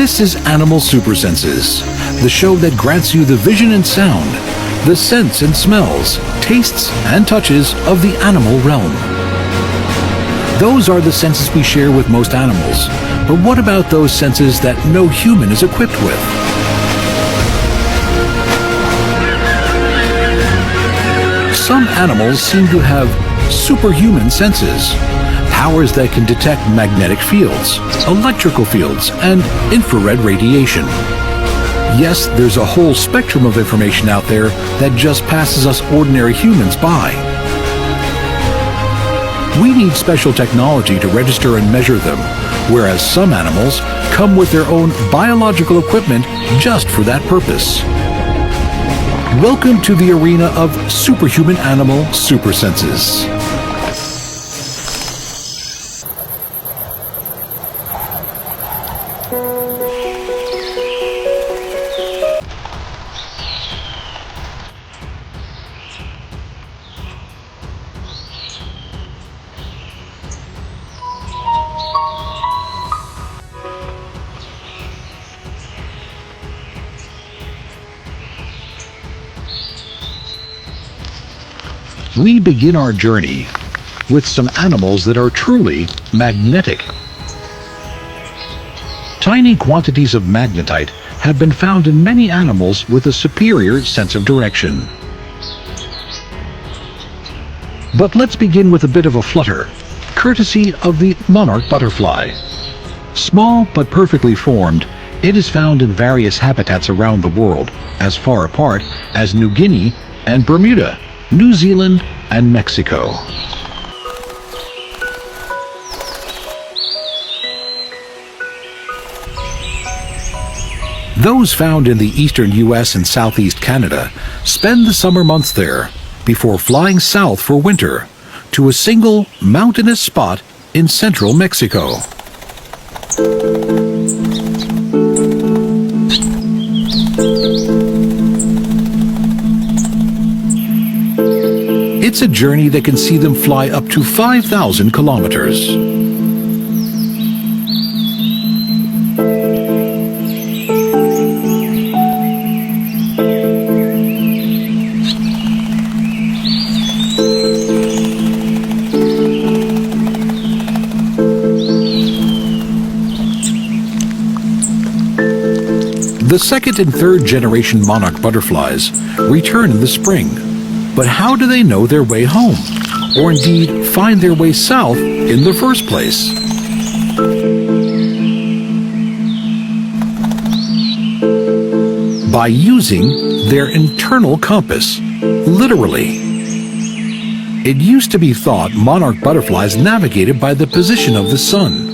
This is Animal Supersenses, the show that grants you the vision and sound, the scents and smells, tastes and touches of the animal realm. Those are the senses we share with most animals, but what about those senses that no human is equipped with? Some animals seem to have superhuman senses, powers that can detect magnetic fields, electrical fields, and infrared radiation. Yes, there's a whole spectrum of information out there that just passes us ordinary humans by. We need special technology to register and measure them, whereas some animals come with their own biological equipment just for that purpose. Welcome to the arena of superhuman animal supersenses. We begin our journey with some animals that are truly magnetic. Tiny quantities of magnetite have been found in many animals with a superior sense of direction. But let's begin with a bit of a flutter, courtesy of the monarch butterfly. Small but perfectly formed, it is found in various habitats around the world, as far apart as New Guinea and Bermuda, New Zealand, and Mexico. Those found in the eastern U.S. and southeast Canada spend the summer months there before flying south for winter to a single mountainous spot in central Mexico. It's a journey that can see them fly up to 5,000 kilometers. The second and third generation monarch butterflies return in the spring. But how do they know their way home, or indeed find their way south in the first place? By using their internal compass, literally. It used to be thought monarch butterflies navigated by the position of the sun.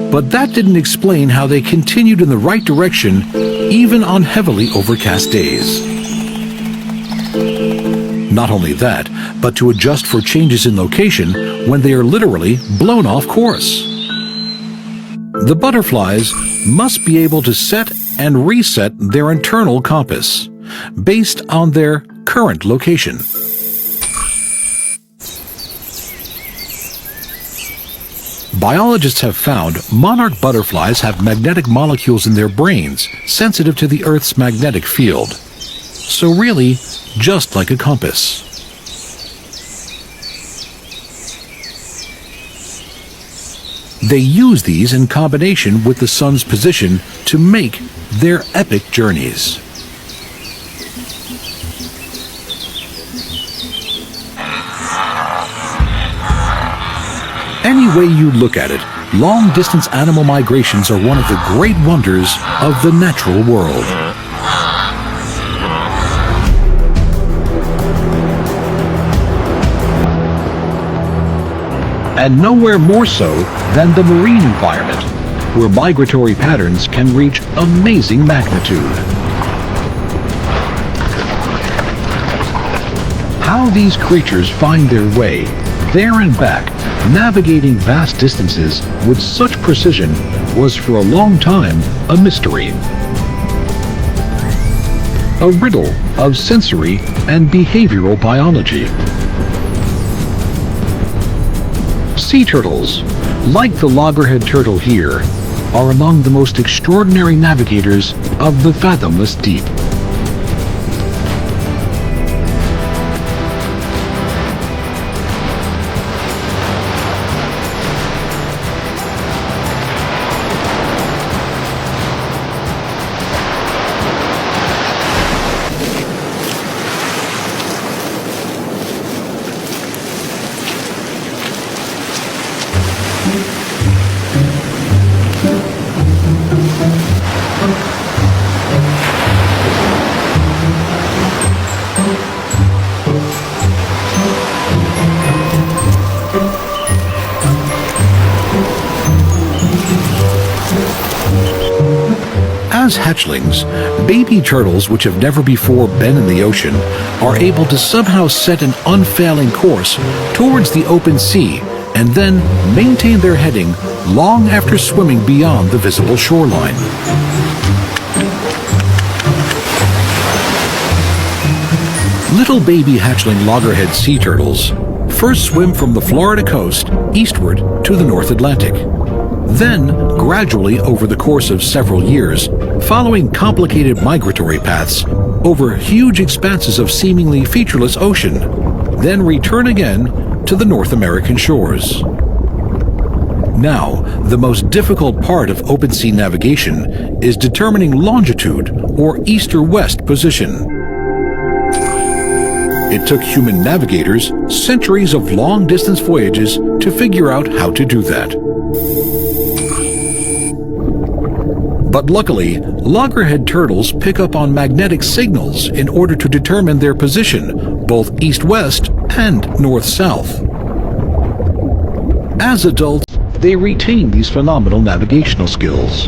But that didn't explain how they continued in the right direction even on heavily overcast days. Not only that, but to adjust for changes in location when they are literally blown off course. The butterflies must be able to set and reset their internal compass based on their current location. Biologists have found monarch butterflies have magnetic molecules in their brains sensitive to the Earth's magnetic field. So really, just like a compass. They use these in combination with the sun's position to make their epic journeys. Any way you look at it, long-distance animal migrations are one of the great wonders of the natural world. And nowhere more so than the marine environment, where migratory patterns can reach amazing magnitude. How these creatures find their way there and back, navigating vast distances with such precision, was for a long time a mystery. A riddle of sensory and behavioral biology. Sea turtles, like the loggerhead turtle here, are among the most extraordinary navigators of the fathomless deep. As hatchlings, baby turtles which have never before been in the ocean are able to somehow set an unfailing course towards the open sea and then maintain their heading long after swimming beyond the visible shoreline. Little baby hatchling loggerhead sea turtles first swim from the Florida coast eastward to the North Atlantic. Then, gradually over the course of several years, following complicated migratory paths over huge expanses of seemingly featureless ocean, then return again to the North American shores. Now, the most difficult part of open sea navigation is determining longitude or east or west position. It took human navigators centuries of long-distance voyages to figure out how to do that. But luckily, loggerhead turtles pick up on magnetic signals in order to determine their position, both east-west and north-south. As adults, they retain these phenomenal navigational skills,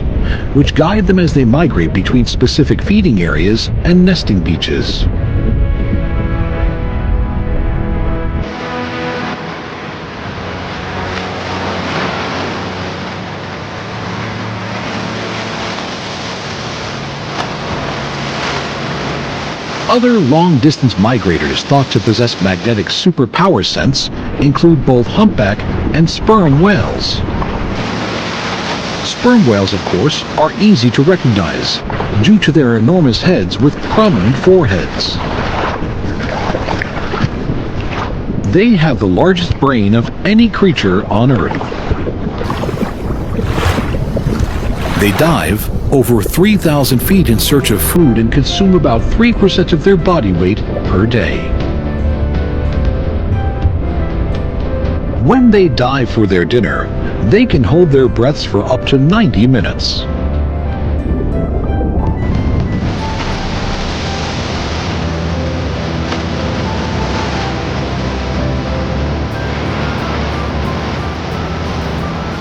which guide them as they migrate between specific feeding areas and nesting beaches. Other long-distance migrators thought to possess magnetic superpower sense include both humpback and sperm whales. Sperm whales, of course, are easy to recognize due to their enormous heads with prominent foreheads. They have the largest brain of any creature on Earth. They dive over 3,000 feet in search of food and consume about 3% of their body weight per day. When they dive for their dinner, they can hold their breaths for up to 90 minutes.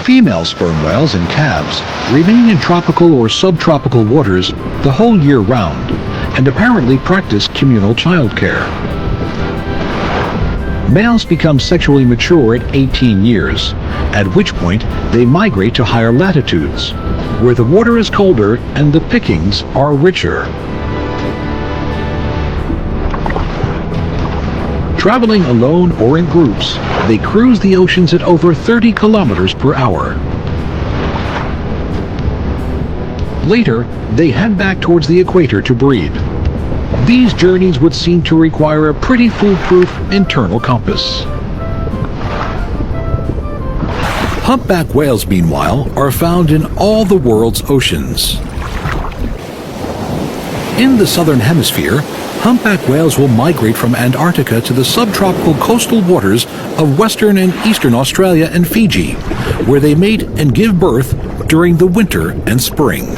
Female sperm whales and calves remain in tropical or subtropical waters the whole year round and apparently practice communal childcare. Males become sexually mature at 18 years, at which point they migrate to higher latitudes, where the water is colder and the pickings are richer. Traveling alone or in groups, they cruise the oceans at over 30 kilometers per hour. Later, they head back towards the equator to breed. These journeys would seem to require a pretty foolproof internal compass. Humpback whales, meanwhile, are found in all the world's oceans. In the southern hemisphere, humpback whales will migrate from Antarctica to the subtropical coastal waters of western and eastern Australia and Fiji, where they mate and give birth during the winter and spring.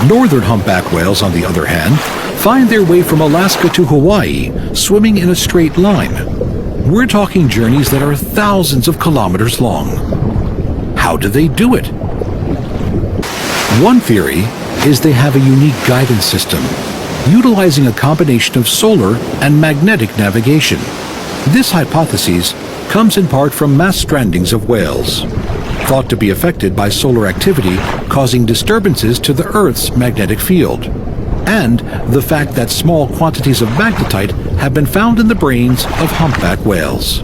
Northern humpback whales, on the other hand, find their way from Alaska to Hawaii, swimming in a straight line. We're talking journeys that are thousands of kilometers long. How do they do it? One theory is they have a unique guidance system, utilizing a combination of solar and magnetic navigation. This hypothesis comes in part from mass strandings of whales, thought to be affected by solar activity causing disturbances to the Earth's magnetic field, and the fact that small quantities of magnetite have been found in the brains of humpback whales.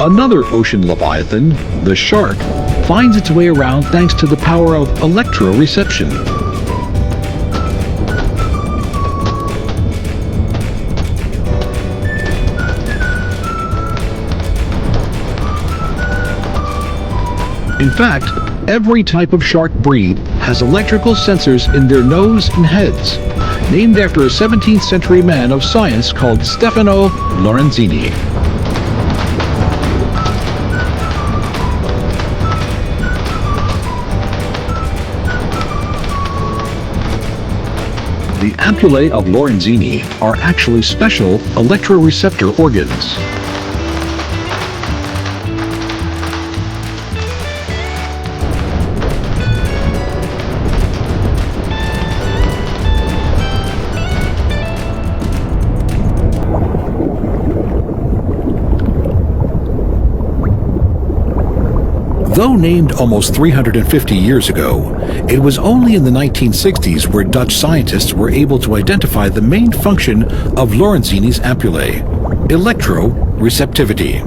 Another ocean leviathan, the shark, finds its way around thanks to the power of electroreception. In fact, every type of shark breed has electrical sensors in their nose and heads, named after a 17th century man of science called Stefano Lorenzini. The ampullae of Lorenzini are actually special electroreceptor organs. Though named almost 350 years ago, it was only in the 1960s where Dutch scientists were able to identify the main function of Lorenzini's ampullae, electroreceptivity.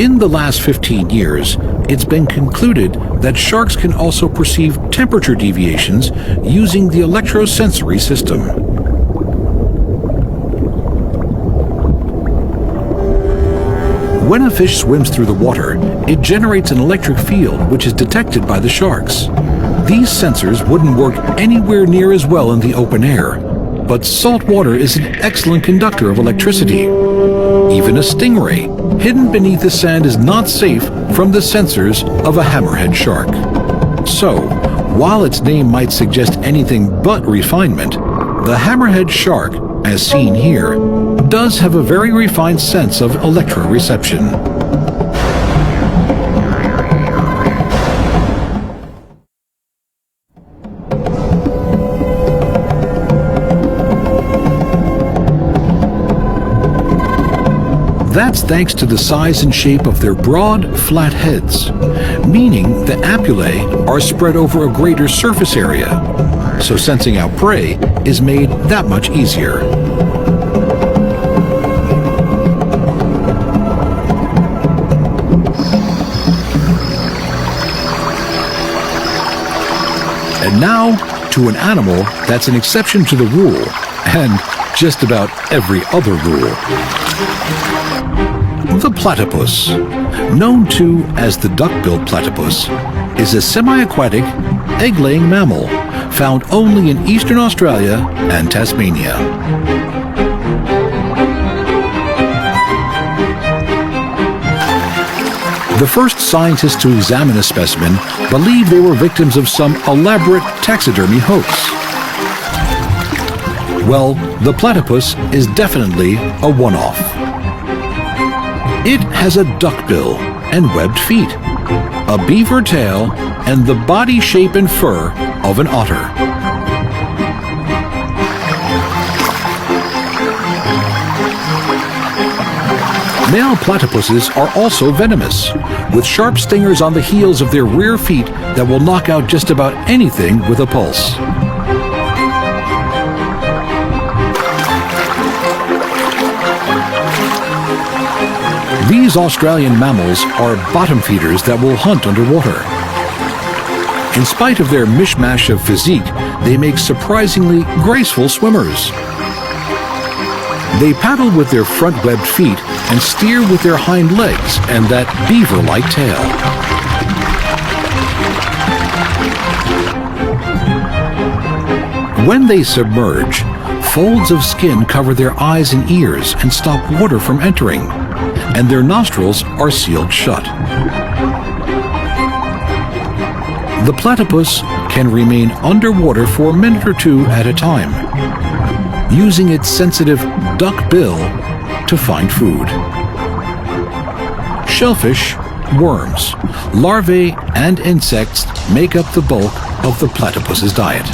In the last 15 years, it's been concluded that sharks can also perceive temperature deviations using the electrosensory system. When a fish swims through the water, it generates an electric field which is detected by the sharks. These sensors wouldn't work anywhere near as well in the open air, but salt water is an excellent conductor of electricity. Even a stingray, hidden beneath the sand, is not safe from the sensors of a hammerhead shark. So, while its name might suggest anything but refinement, the hammerhead shark, as seen here, does have a very refined sense of electroreception. That's thanks to the size and shape of their broad, flat heads, meaning the ampullae are spread over a greater surface area, so sensing out prey is made that much easier. And now, to an animal that's an exception to the rule, and just about every other rule. The platypus, known too as the duck-billed platypus, is a semi-aquatic, egg-laying mammal found only in eastern Australia and Tasmania. The first scientists to examine a specimen believed they were victims of some elaborate taxidermy hoax. Well, the platypus is definitely a one-off. It has a duck bill and webbed feet, a beaver tail, and the body shape and fur of an otter. Male platypuses are also venomous, with sharp stingers on the heels of their rear feet that will knock out just about anything with a pulse. These Australian mammals are bottom feeders that will hunt underwater. In spite of their mishmash of physique, they make surprisingly graceful swimmers. They paddle with their front webbed feet and steer with their hind legs and that beaver-like tail. When they submerge, folds of skin cover their eyes and ears and stop water from entering, and their nostrils are sealed shut. The platypus can remain underwater for a minute or two at a time, using its sensitive duck bill to find food. Shellfish, worms, larvae, and insects make up the bulk of the platypus's diet.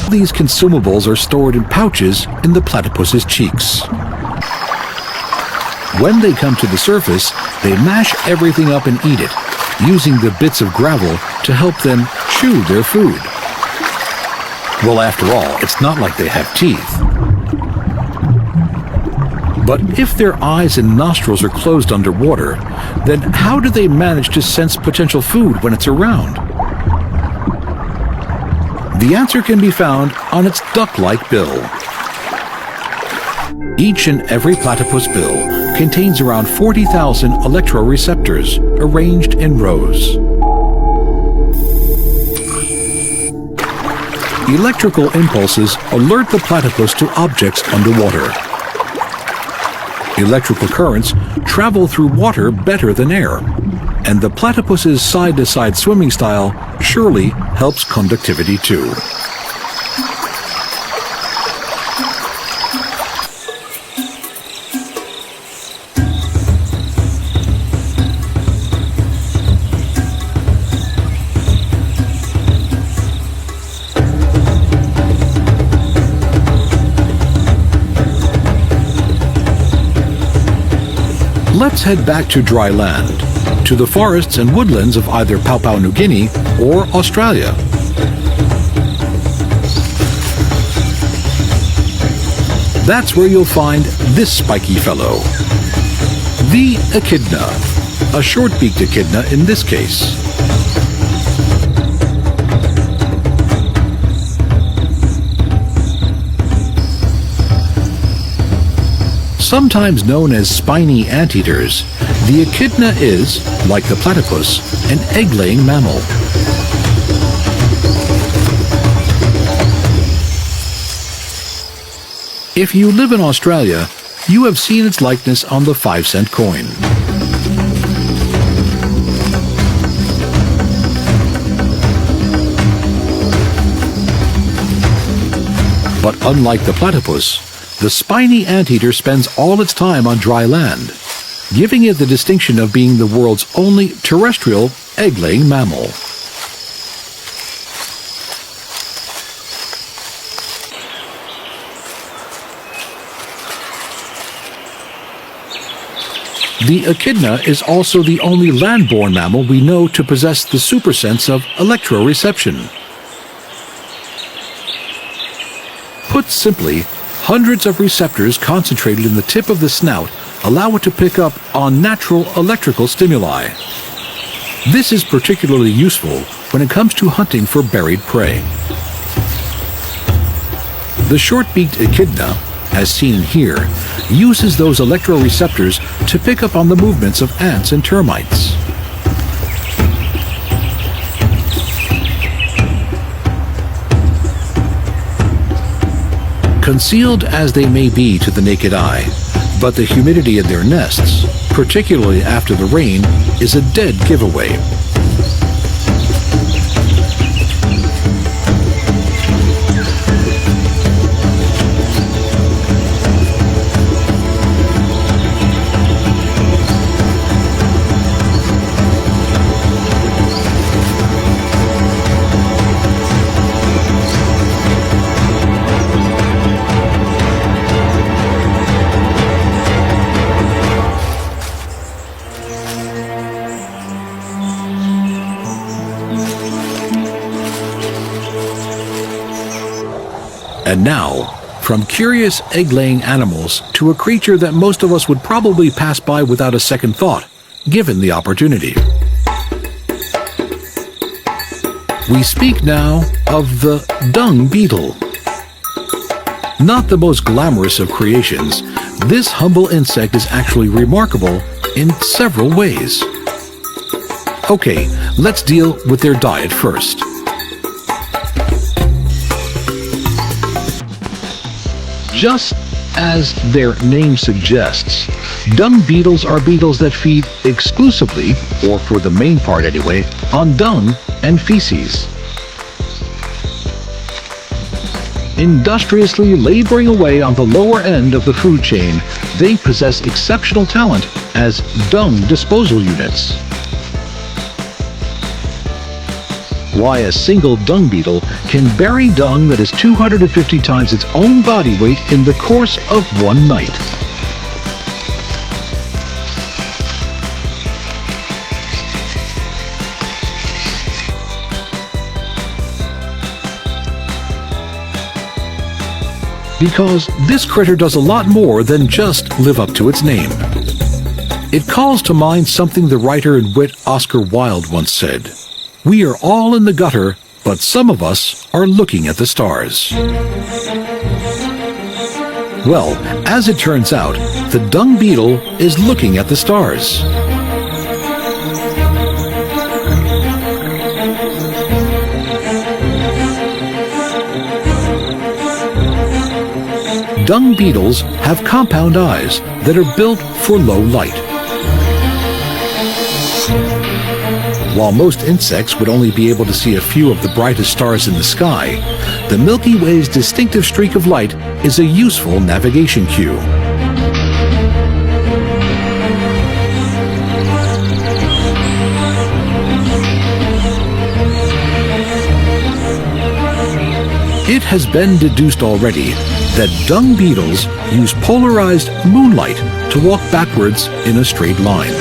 These consumables are stored in pouches in the platypus's cheeks. When they come to the surface, they mash everything up and eat it, using the bits of gravel to help them chew their food. Well, after all, it's not like they have teeth. But if their eyes and nostrils are closed underwater, then how do they manage to sense potential food when it's around? The answer can be found on its duck-like bill. Each and every platypus bill contains around 40,000 electroreceptors arranged in rows. Electrical impulses alert the platypus to objects underwater. Electrical currents travel through water better than air, and the platypus's side-to-side swimming style surely helps conductivity too. Let's head back to dry land, to the forests and woodlands of either Papua New Guinea or Australia. That's where you'll find this spiky fellow, the echidna, a short-beaked echidna in this case. Sometimes known as spiny anteaters, the echidna is, like the platypus, an egg-laying mammal. If you live in Australia, you have seen its likeness on the 5-cent coin. But unlike the platypus, the spiny anteater spends all its time on dry land, giving it the distinction of being the world's only terrestrial egg-laying mammal. The echidna is also the only land-born mammal we know to possess the supersense of electroreception. Put simply, hundreds of receptors concentrated in the tip of the snout allow it to pick up on natural electrical stimuli. This is particularly useful when it comes to hunting for buried prey. The short-beaked echidna, as seen here, uses those electroreceptors to pick up on the movements of ants and termites. Concealed as they may be to the naked eye, but the humidity in their nests, particularly after the rain, is a dead giveaway. And now, from curious egg-laying animals to a creature that most of us would probably pass by without a second thought, given the opportunity. We speak now of the dung beetle. Not the most glamorous of creations, this humble insect is actually remarkable in several ways. Okay, let's deal with their diet first. Just as their name suggests, dung beetles are beetles that feed exclusively, or for the main part anyway, on dung and feces. Industriously laboring away on the lower end of the food chain, they possess exceptional talent as dung disposal units. Why a single dung beetle can bury dung that is 250 times its own body weight in the course of one night. because this critter does a lot more than just live up to its name. It calls to mind something the writer and wit Oscar Wilde once said: "We are all in the gutter, but some of us are looking at the stars." Well, as it turns out, the dung beetle is looking at the stars. Dung beetles have compound eyes that are built for low light. While most insects would only be able to see a few of the brightest stars in the sky, the Milky Way's distinctive streak of light is a useful navigation cue. It has been deduced already that dung beetles use polarized moonlight to walk backwards in a straight line.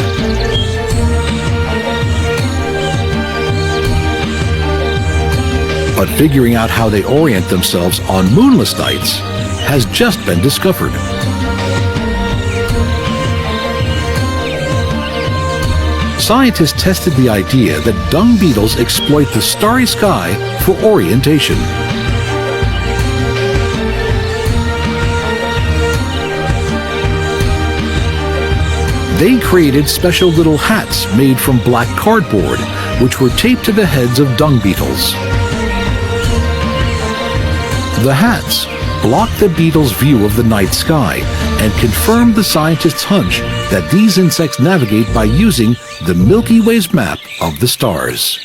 But figuring out how they orient themselves on moonless nights has just been discovered. Scientists tested the idea that dung beetles exploit the starry sky for orientation. They created special little hats made from black cardboard, which were taped to the heads of dung beetles. The hats blocked the beetles' view of the night sky and confirmed the scientists' hunch that these insects navigate by using the Milky Way's map of the stars.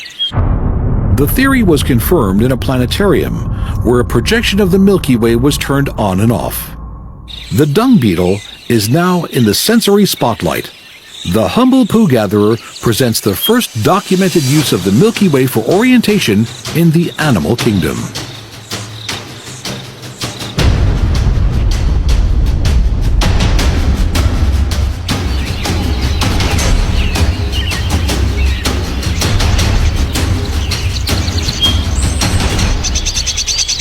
The theory was confirmed in a planetarium where a projection of the Milky Way was turned on and off. The dung beetle is now in the sensory spotlight. The humble poo gatherer presents the first documented use of the Milky Way for orientation in the animal kingdom.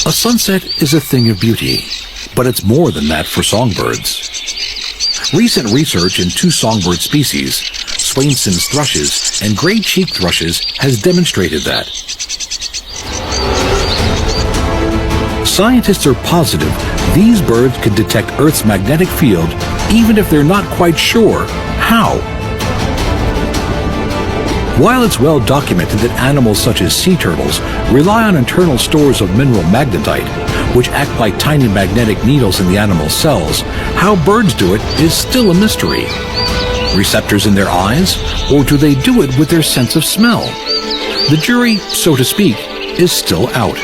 A sunset is a thing of beauty, but it's more than that for songbirds. Recent research in two songbird species, Swainson's thrushes and gray-cheeked thrushes, has demonstrated that. Scientists are positive these birds can detect Earth's magnetic field even if they're not quite sure how. While it's well documented that animals such as sea turtles rely on internal stores of mineral magnetite, which act like tiny magnetic needles in the animal's cells, how birds do it is still a mystery. Receptors in their eyes, or do they do it with their sense of smell? The jury, so to speak, is still out.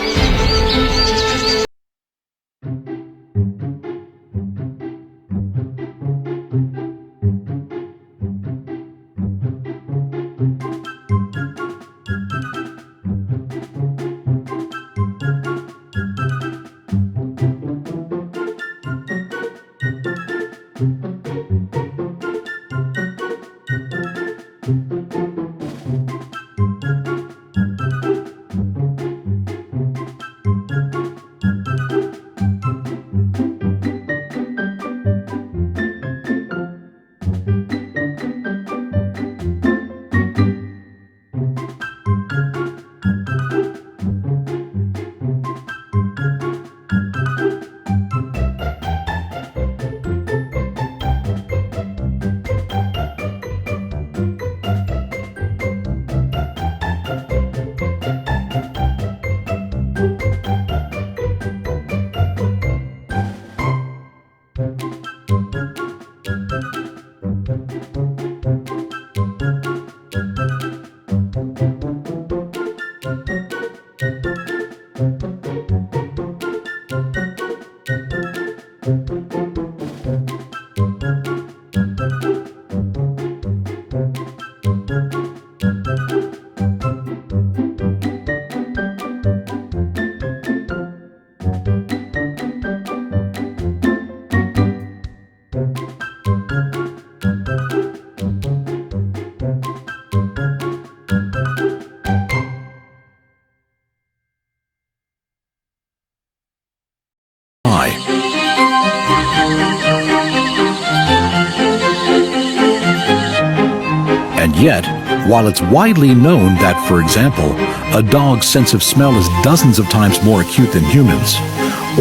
Yet, while it's widely known that, for example, a dog's sense of smell is dozens of times more acute than humans,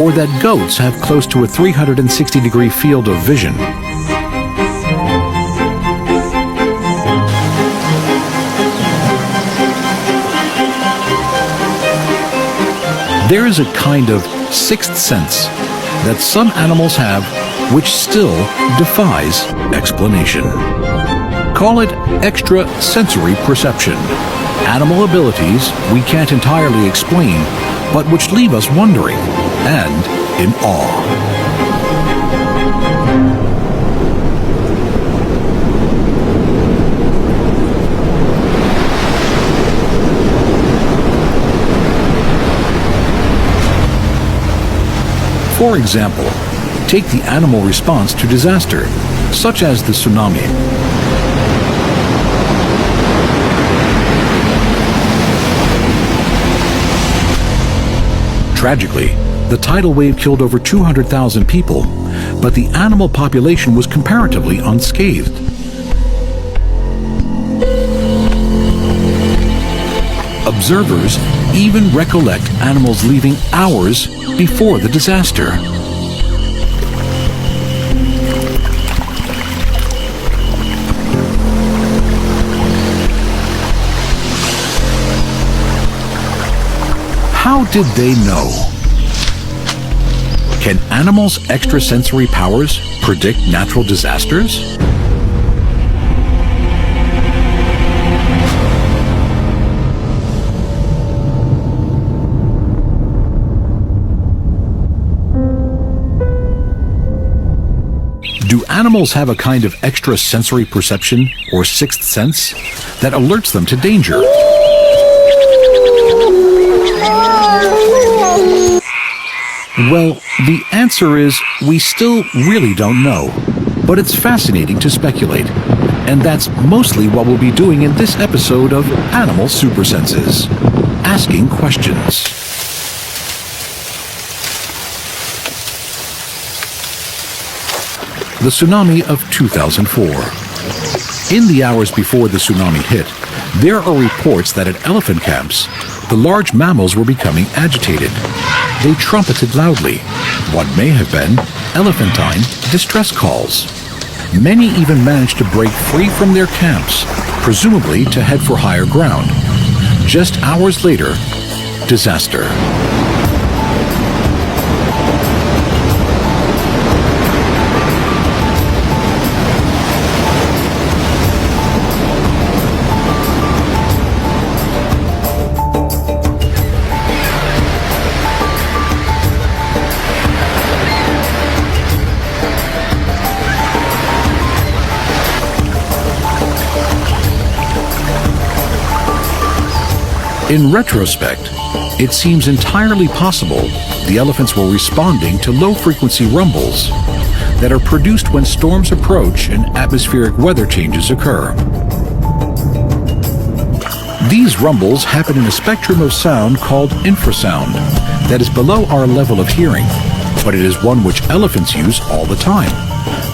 or that goats have close to a 360-degree field of vision, there is a kind of sixth sense that some animals have which still defies explanation. Call it extrasensory perception. Animal abilities we can't entirely explain, but which leave us wondering and in awe. For example, take the animal response to disaster, such as the tsunami. Tragically, the tidal wave killed over 200,000 people, but the animal population was comparatively unscathed. Observers even recollect animals leaving hours before the disaster. How did they know? Can animals' extrasensory powers predict natural disasters? Do animals have a kind of extrasensory perception or sixth sense that alerts them to danger? Well, the answer is we still really don't know, but it's fascinating to speculate, and that's mostly what we'll be doing in this episode of Animal Supersenses, asking questions. The tsunami of 2004. In the hours before the tsunami hit, there are reports that at elephant camps, the large mammals were becoming agitated. They trumpeted loudly, what may have been elephantine distress calls. Many even managed to break free from their camps, presumably to head for higher ground. Just hours later, disaster. In retrospect, it seems entirely possible the elephants were responding to low-frequency rumbles that are produced when storms approach and atmospheric weather changes occur. These rumbles happen in a spectrum of sound called infrasound that is below our level of hearing, but it is one which elephants use all the time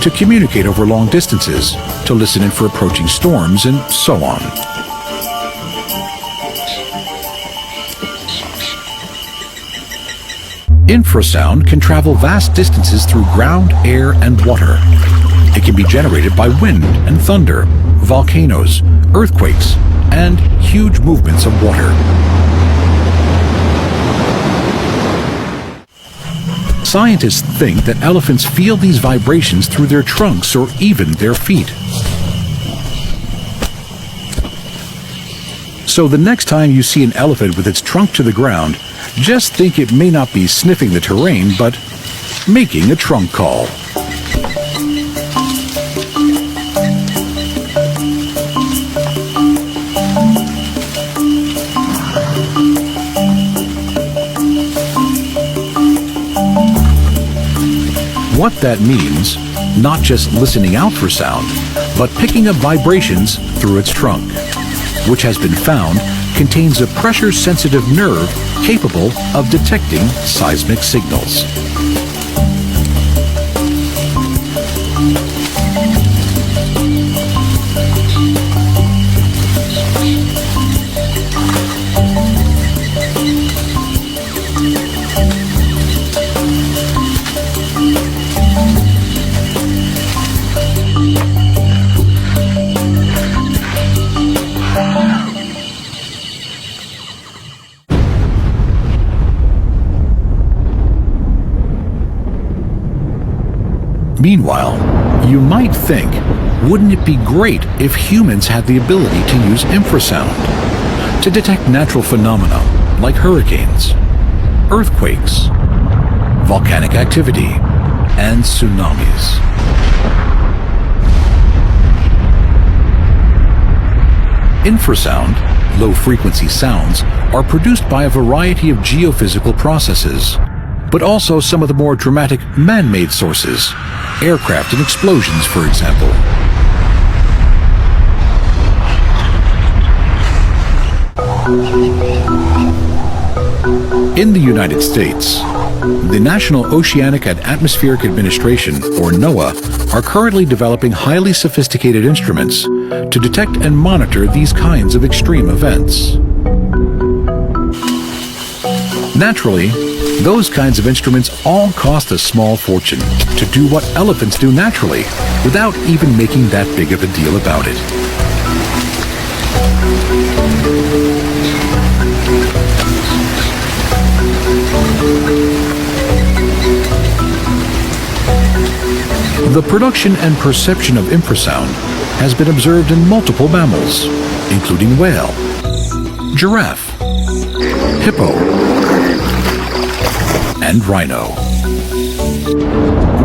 to communicate over long distances, to listen in for approaching storms, and so on. Infrasound can travel vast distances through ground, air, and water. It can be generated by wind and thunder, volcanoes, earthquakes, and huge movements of water. Scientists think that elephants feel these vibrations through their trunks or even their feet. So the next time you see an elephant with its trunk to the ground, just think it may not be sniffing the terrain, but making a trunk call. What that means, not just listening out for sound, but picking up vibrations through its trunk, which has been found contains a pressure-sensitive nerve capable of detecting seismic signals. Meanwhile, you might think, wouldn't it be great if humans had the ability to use infrasound to detect natural phenomena like hurricanes, earthquakes, volcanic activity, and tsunamis? Infrasound, low-frequency sounds, are produced by a variety of geophysical processes, but also some of the more dramatic man-made sources, aircraft and explosions, for example. In the United States, the National Oceanic and Atmospheric Administration, or NOAA, are currently developing highly sophisticated instruments to detect and monitor these kinds of extreme events. Naturally, those kinds of instruments all cost a small fortune to do what elephants do naturally, without even making that big of a deal about it. The production and perception of infrasound has been observed in multiple mammals, including whale, giraffe, hippo, and rhino.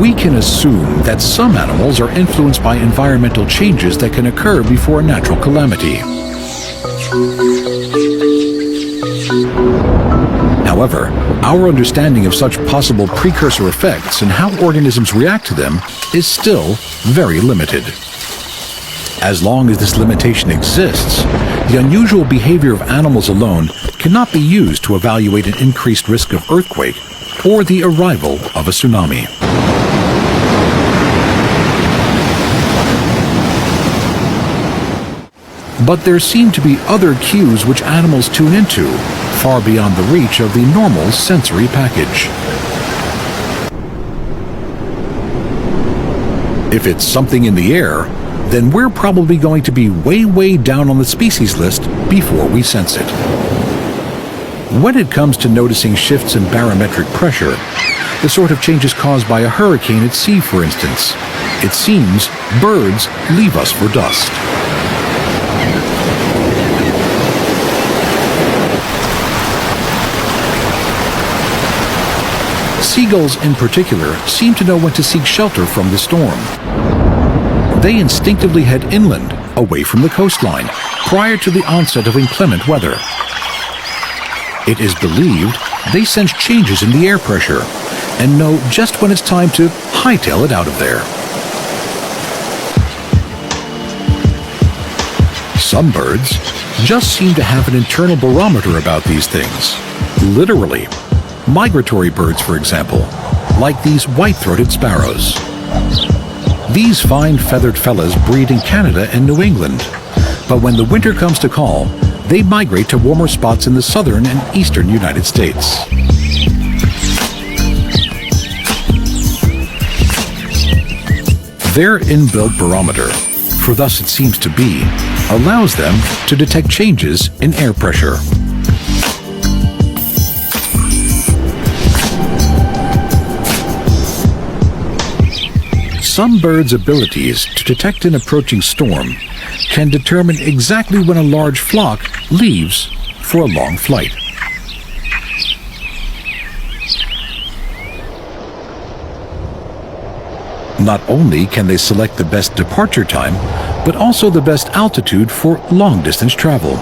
We can assume that some animals are influenced by environmental changes that can occur before a natural calamity. However, our understanding of such possible precursor effects and how organisms react to them is still very limited. As long as this limitation exists, the unusual behavior of animals alone cannot be used to evaluate an increased risk of earthquake or the arrival of a tsunami. But there seem to be other cues which animals tune into, far beyond the reach of the normal sensory package. If it's something in the air, then we're probably going to be way down on the species list before we sense it. When it comes to noticing shifts in barometric pressure, the sort of changes caused by a hurricane at sea, for instance, it seems birds leave us for dust. Seagulls in particular seem to know when to seek shelter from the storm. They instinctively head inland, away from the coastline, prior to the onset of inclement weather. It is believed they sense changes in the air pressure and know just when it's time to hightail it out of there. Some birds just seem to have an internal barometer about these things, literally. Migratory birds, for example, like these white-throated sparrows. These fine feathered fellas breed in Canada and New England, but when the winter comes to call, they migrate to warmer spots in the southern and eastern United States. Their inbuilt barometer, for thus it seems to be, allows them to detect changes in air pressure. Some birds' abilities to detect an approaching storm can determine exactly when a large flock leaves for a long flight. Not only can they select the best departure time, but also the best altitude for long-distance travel.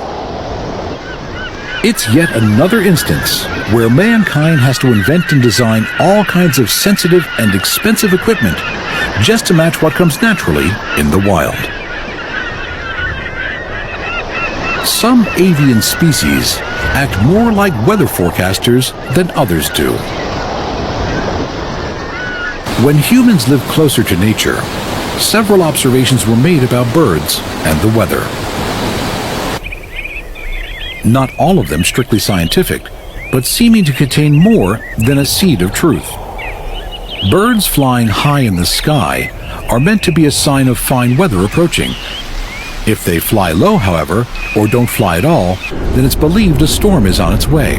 It's yet another instance where mankind has to invent and design all kinds of sensitive and expensive equipment just to match what comes naturally in the wild. Some avian species act more like weather forecasters than others do. When humans lived closer to nature, several observations were made about birds and the weather. Not all of them strictly scientific, but seeming to contain more than a seed of truth. Birds flying high in the sky are meant to be a sign of fine weather approaching. If they fly low, however, or don't fly at all, then it's believed a storm is on its way.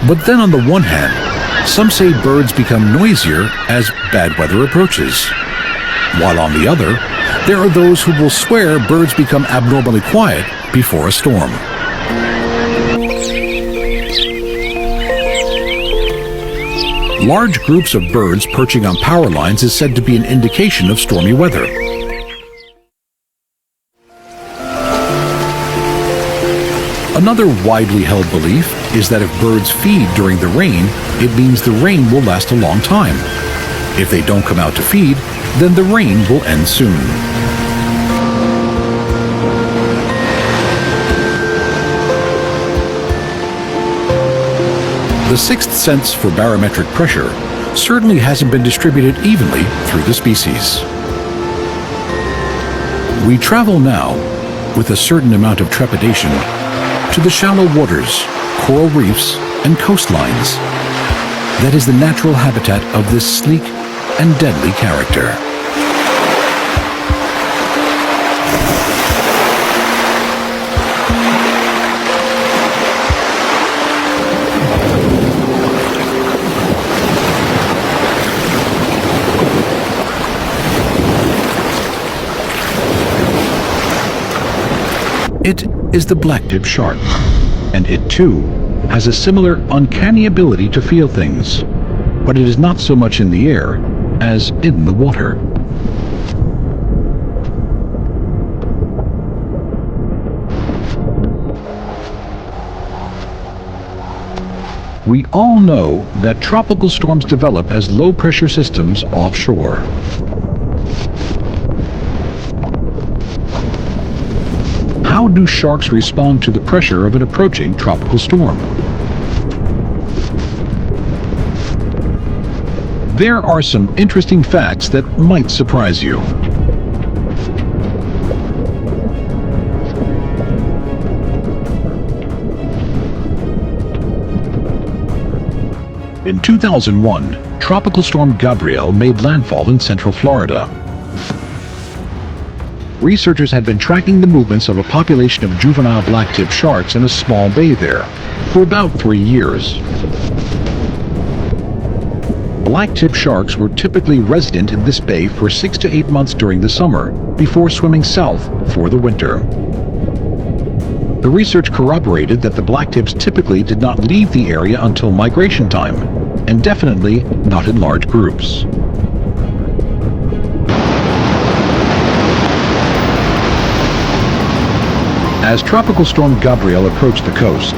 But then on the one hand, Some say birds become noisier as bad weather approaches, while on the other, there are those who will swear birds become abnormally quiet before a storm. Large groups of birds perching on power lines is said to be an indication of stormy weather. Another widely held belief is that if birds feed during the rain, it means the rain will last a long time. If they don't come out to feed, then the rain will end soon. The sixth sense for barometric pressure certainly hasn't been distributed evenly through the species. We travel now, with a certain amount of trepidation, to the shallow waters, coral reefs, and coastlines. That is the natural habitat of this sleek and deadly character. It is the blacktip shark, and it too has a similar uncanny ability to feel things, but it is not so much in the air as in the water. We all know that tropical storms develop as low-pressure systems offshore. How do sharks respond to the pressure of an approaching tropical storm? There are some interesting facts that might surprise you. In 2001, Tropical Storm Gabrielle made landfall in central Florida. Researchers had been tracking the movements of a population of juvenile blacktip sharks in a small bay there for about 3 years. Blacktip sharks were typically resident in this bay for 6 to 8 months during the summer before swimming south for the winter. The research corroborated that the blacktips typically did not leave the area until migration time, and definitely not in large groups. As Tropical Storm Gabrielle approached the coast,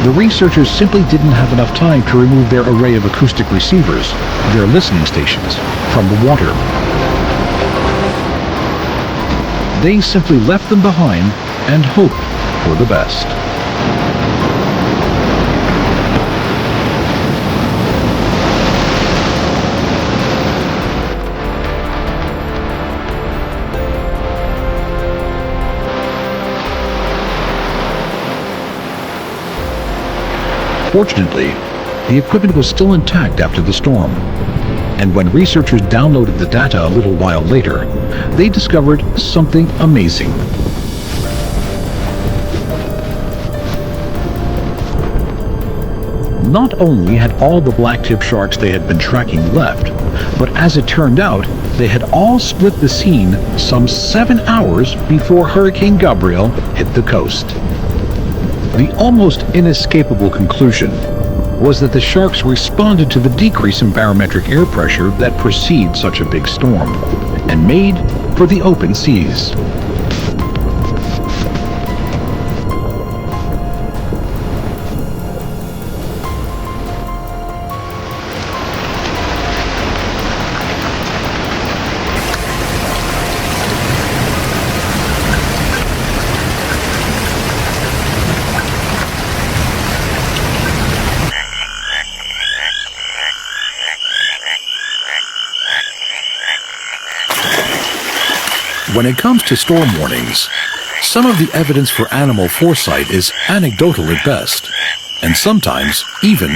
the researchers simply didn't have enough time to remove their array of acoustic receivers, their listening stations, from the water. They simply left them behind and hoped for the best. Fortunately, the equipment was still intact after the storm, and when researchers downloaded the data a little while later, they discovered something amazing. Not only had all the blacktip sharks they had been tracking left, but as it turned out, they had all split the scene some 7 hours before Hurricane Gabrielle hit the coast. The almost inescapable conclusion was that the sharks responded to the decrease in barometric air pressure that precedes such a big storm, and made for the open seas. When it comes to storm warnings, some of the evidence for animal foresight is anecdotal at best, and sometimes even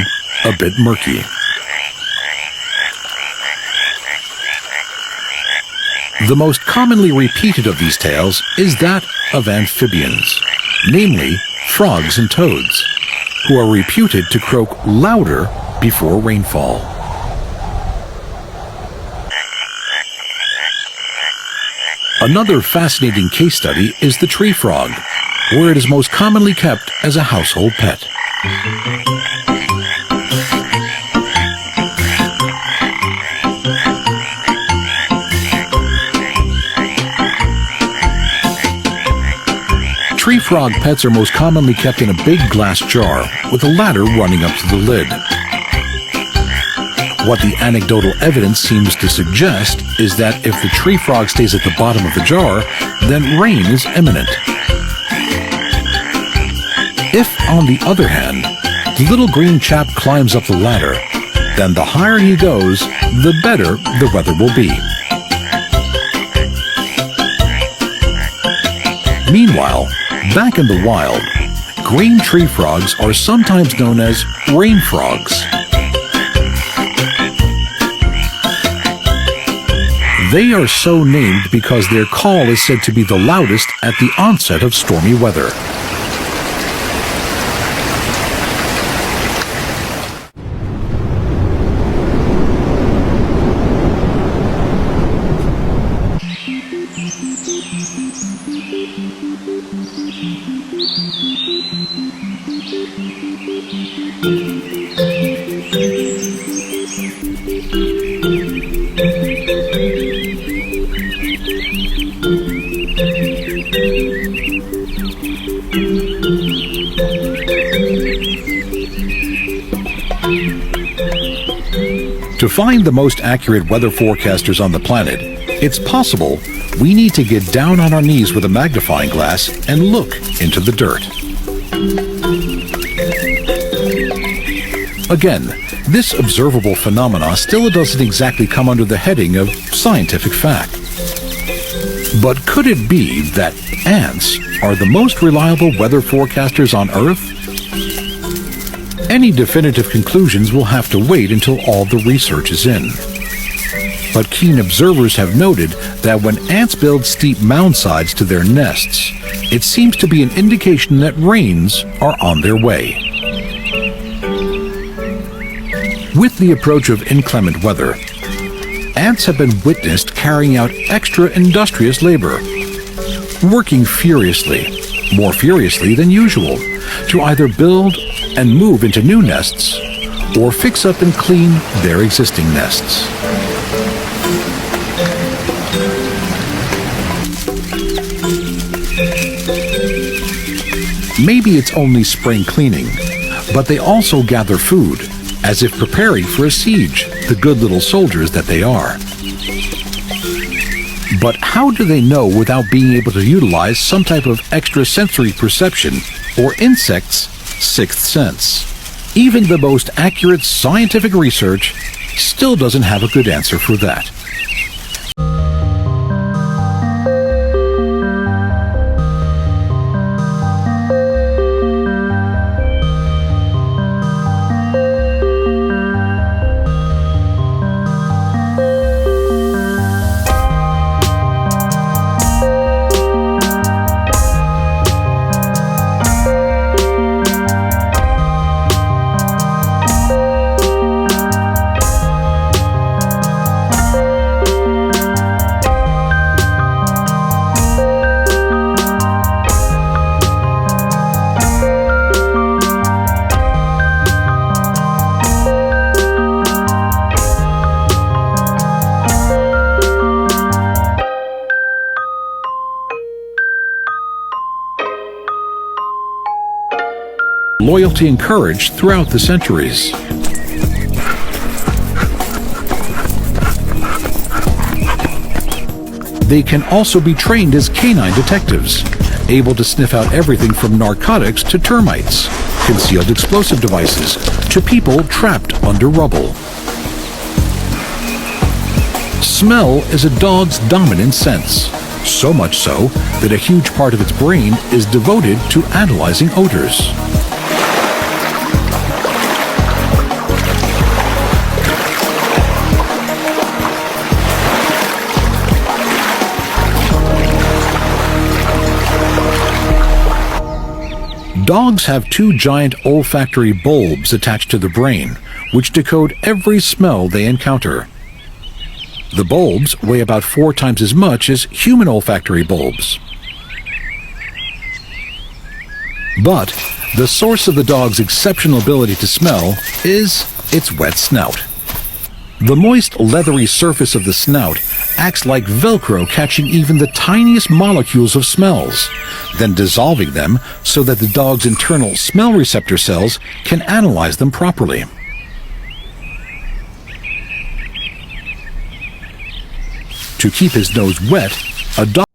a bit murky. The most commonly repeated of these tales is that of amphibians, namely frogs and toads, who are reputed to croak louder before rainfall. Another fascinating case study is the tree frog, where it is most commonly kept as a household pet. Tree frog pets are most commonly kept in a big glass jar with a ladder running up to the lid. What the anecdotal evidence seems to suggest is that if the tree frog stays at the bottom of the jar, then rain is imminent. If, on the other hand, the little green chap climbs up the ladder, then the higher he goes, the better the weather will be. Meanwhile, back in the wild, green tree frogs are sometimes known as rain frogs. They are so named because their call is said to be the loudest at the onset of stormy weather. To find the most accurate weather forecasters on the planet, it's possible we need to get down on our knees with a magnifying glass and look into the dirt. Again, this observable phenomena still doesn't exactly come under the heading of scientific fact. But could it be that ants are the most reliable weather forecasters on Earth? Any definitive conclusions will have to wait until all the research is in. But keen observers have noted that when ants build steep mound sides to their nests, it seems to be an indication that rains are on their way. With the approach of inclement weather, ants have been witnessed carrying out extra industrious labor, working furiously, more furiously than usual, to either build and move into new nests or fix up and clean their existing nests. Maybe it's only spring cleaning, but they also gather food, as if preparing for a siege, the good little soldiers that they are. But how do they know without being able to utilize some type of extrasensory perception or insects' sixth sense? Even the most accurate scientific research still doesn't have a good answer for that. Loyalty encouraged throughout the centuries. They can also be trained as canine detectives, able to sniff out everything from narcotics to termites, concealed explosive devices, to people trapped under rubble. Smell is a dog's dominant sense, so much so that a huge part of its brain is devoted to analyzing odors. Dogs have two giant olfactory bulbs attached to the brain, which decode every smell they encounter. The bulbs weigh about 4 times as much as human olfactory bulbs. But the source of the dog's exceptional ability to smell is its wet snout. The moist, leathery surface of the snout acts like Velcro, catching even the tiniest molecules of smells, then dissolving them so that the dog's internal smell receptor cells can analyze them properly. To keep his nose wet, a dog